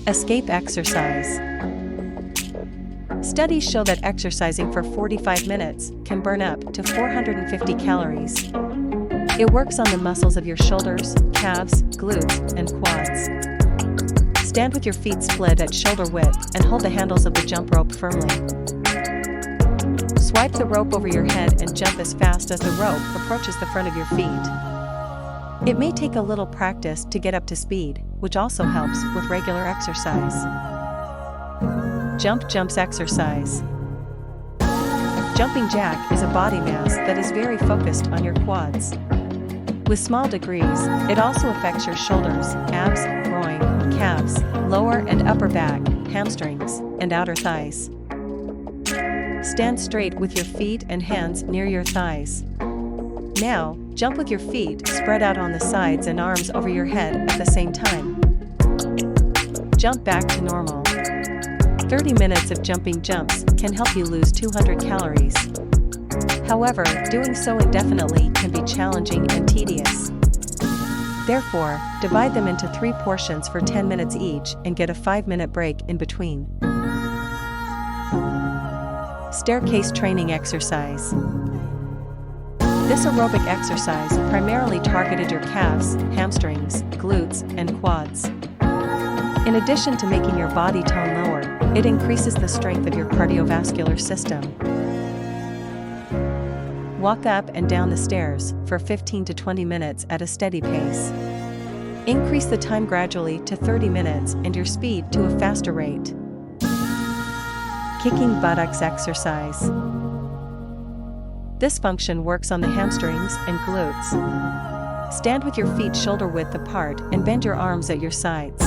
Escape exercise. Studies show that exercising for 45 minutes can burn up to 450 calories. It works on the muscles of your shoulders, calves, glutes, and quads. Stand with your feet split at shoulder width and hold the handles of the jump rope firmly. Swipe the rope over your head and jump as fast as the rope approaches the front of your feet. It may take a little practice to get up to speed, which also helps with regular exercise. Jump jumps exercise. Jumping jack is a body mass that is very focused on your quads. With small degrees, it also affects your shoulders, abs, groin, calves, lower and upper back, hamstrings, and outer thighs. Stand straight with your feet and hands near your thighs. Now, jump with your feet spread out on the sides and arms over your head at the same time. Jump back to normal. 30 minutes of jumping jumps can help you lose 200 calories. However, doing so indefinitely can be challenging and tedious. Therefore, divide them into 3 portions for 10 minutes each and get a 5-minute break in between. Staircase training exercise. This aerobic exercise primarily targeted your calves, hamstrings, glutes, and quads. In addition to making your body tone lower, it increases the strength of your cardiovascular system. Walk up and down the stairs for 15 to 20 minutes at a steady pace. Increase the time gradually to 30 minutes and your speed to a faster rate. Kicking buttocks exercise. This function works on the hamstrings and glutes. Stand with your feet shoulder width apart and bend your arms at your sides.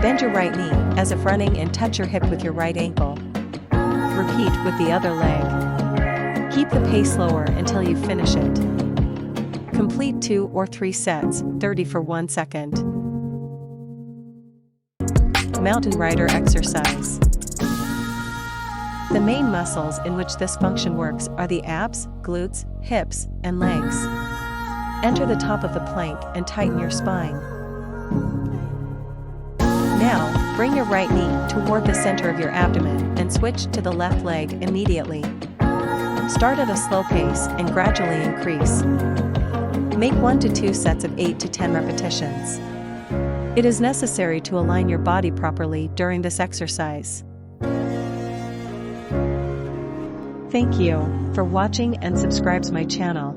Bend your right knee, as if running, and touch your hip with your right ankle. Repeat with the other leg. Keep the pace lower until you finish it. Complete 2 or 3 sets, 30 for 1 second. Mountain rider exercise. The main muscles in which this function works are the abs, glutes, hips, and legs. Enter the top of the plank and tighten your spine. Now, bring your right knee toward the center of your abdomen and switch to the left leg immediately. Start at a slow pace and gradually increase. Make 1 to 2 sets of 8 to 10 repetitions. It is necessary to align your body properly during this exercise. Thank you for watching and subscribe to my channel.